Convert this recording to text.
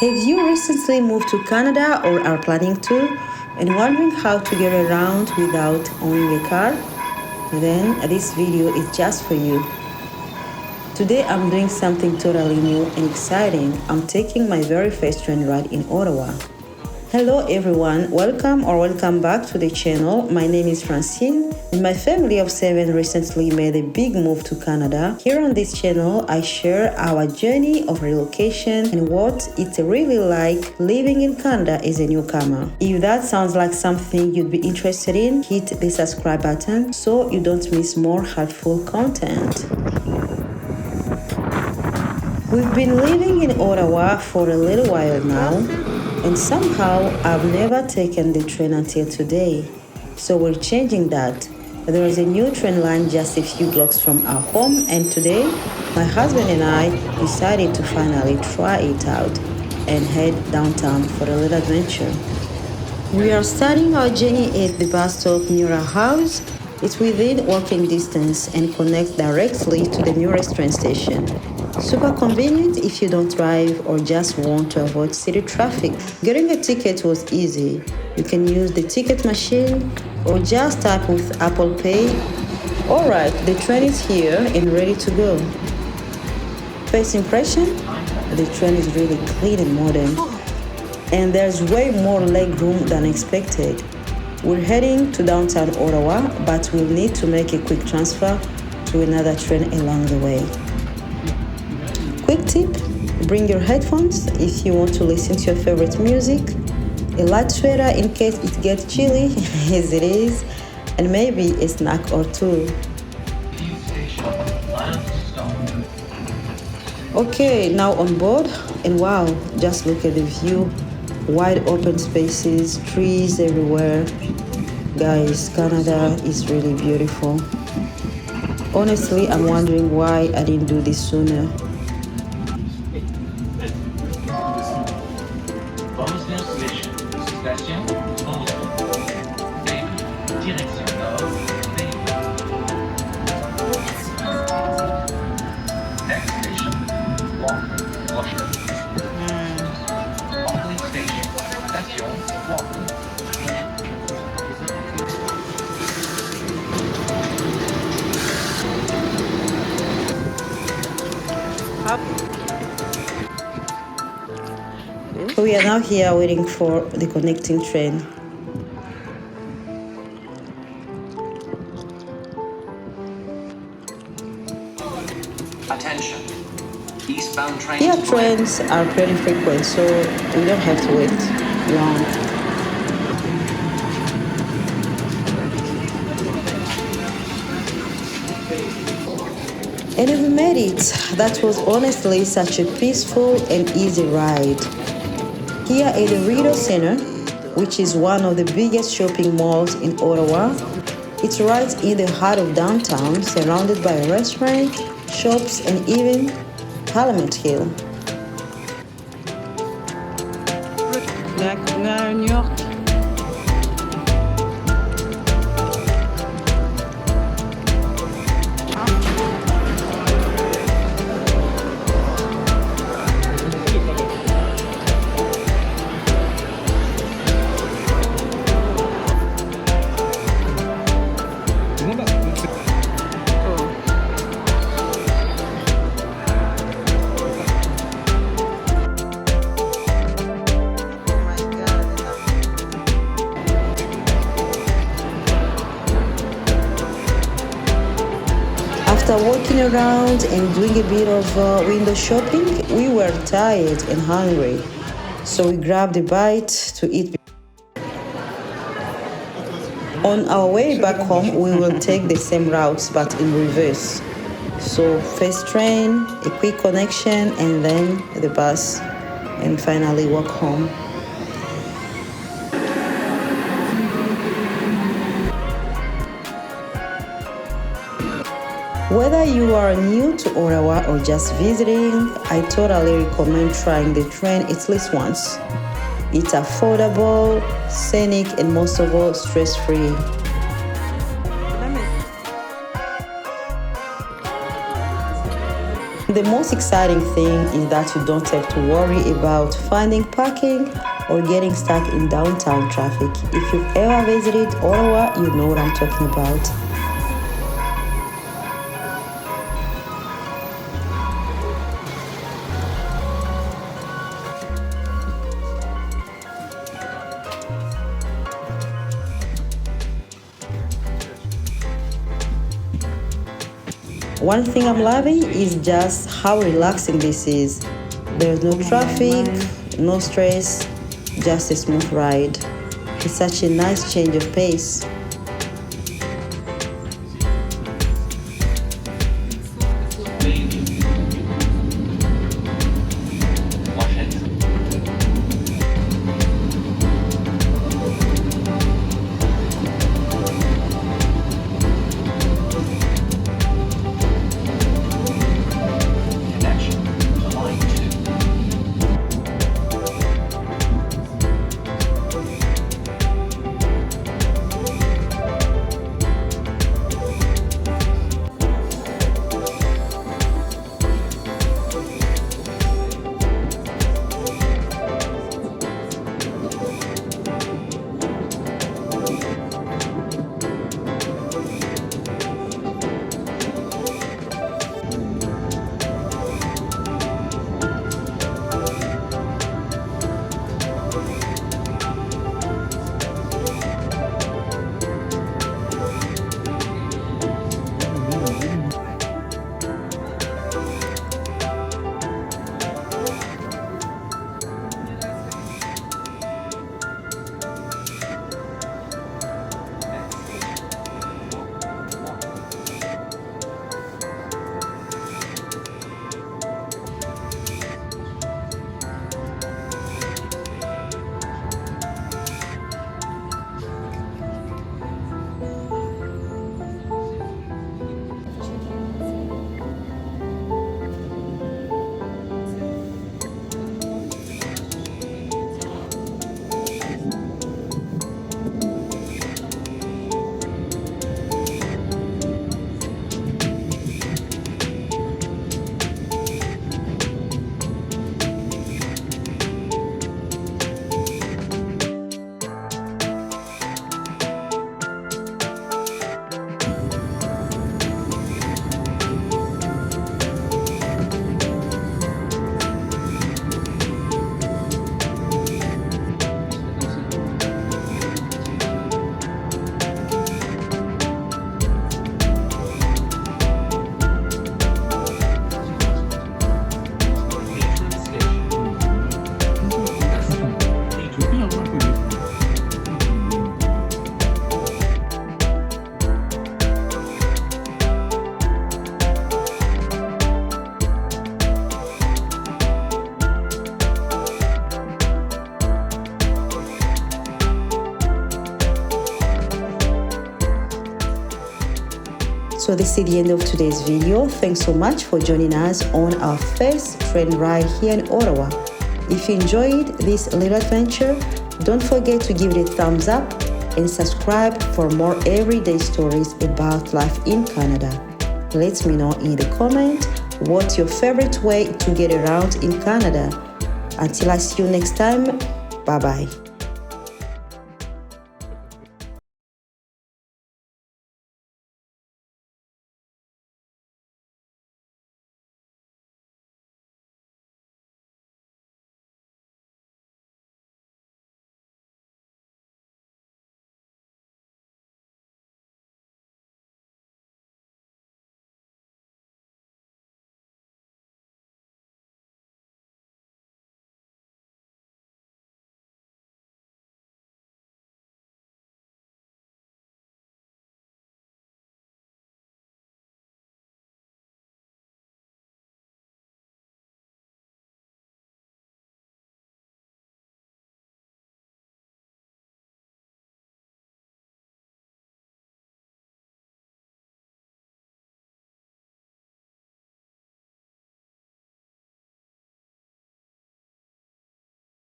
Have you recently moved to Canada or are planning to and wondering how to get around without owning a car? Then this video is just for you. Today I'm doing something totally new and exciting. I'm taking my very first train ride in Ottawa. Hello everyone, welcome back to the channel. My name is Francine and my family of 7 recently made a big move to Canada. Here on this channel, I share our journey of relocation and what it's really like living in Canada as a newcomer. If that sounds like something you'd be interested in, hit the subscribe button so you don't miss more helpful content. We've been living in Ottawa for a little while now, and somehow I've never taken the train until today. So we're changing that. There is a new train line just a few blocks from our home, and today my husband and I decided to finally try it out and head downtown for a little adventure. We are starting our journey at the bus stop near our house. It's within walking distance and connects directly to the nearest train station. Super convenient if you don't drive or just want to avoid city traffic. Getting a ticket was easy. You can use the ticket machine or just tap with Apple Pay. Alright, the train is here and ready to go. First impression? The train is really clean and modern. And there's way more leg room than expected. We're heading to downtown Ottawa, but we'll need to make a quick transfer to another train along the way. Quick tip, bring your headphones if you want to listen to your favorite music, a light sweater in case it gets chilly as it is, and maybe a snack or two. Okay, now on board, and wow, just look at the view. Wide open spaces, trees everywhere. Guys, Canada is really beautiful. Honestly, I'm wondering why I didn't do this sooner. We are now here waiting for the connecting train. Attention. Eastbound trains. Here trains are pretty frequent, so we don't have to wait long. And we made it. That was honestly such a peaceful and easy ride. Here at the Rideau Centre, which is one of the biggest shopping malls in Ottawa, it's right in the heart of downtown, surrounded by restaurants, shops, and even Parliament Hill. New York. After walking around and doing a bit of window shopping, we were tired and hungry, so we grabbed a bite to eat. On our way back home, we will take the same routes but in reverse. So first train, a quick connection, and then the bus, and finally walk home. Whether you are new to Ottawa or just visiting, I totally recommend trying the train at least once. It's affordable, scenic, and most of all, stress-free. The most exciting thing is that you don't have to worry about finding parking or getting stuck in downtown traffic. If you've ever visited Ottawa, you know what I'm talking about. One thing I'm loving is just how relaxing this is. There's no traffic, no stress, just a smooth ride. It's such a nice change of pace. So this is the end of today's video. Thanks so much for joining us on our first train ride here in Ottawa. If you enjoyed this little adventure, don't forget to give it a thumbs up and subscribe for more everyday stories about life in Canada. Let me know in the comment what's your favorite way to get around in Canada. Until I see you next time, bye-bye.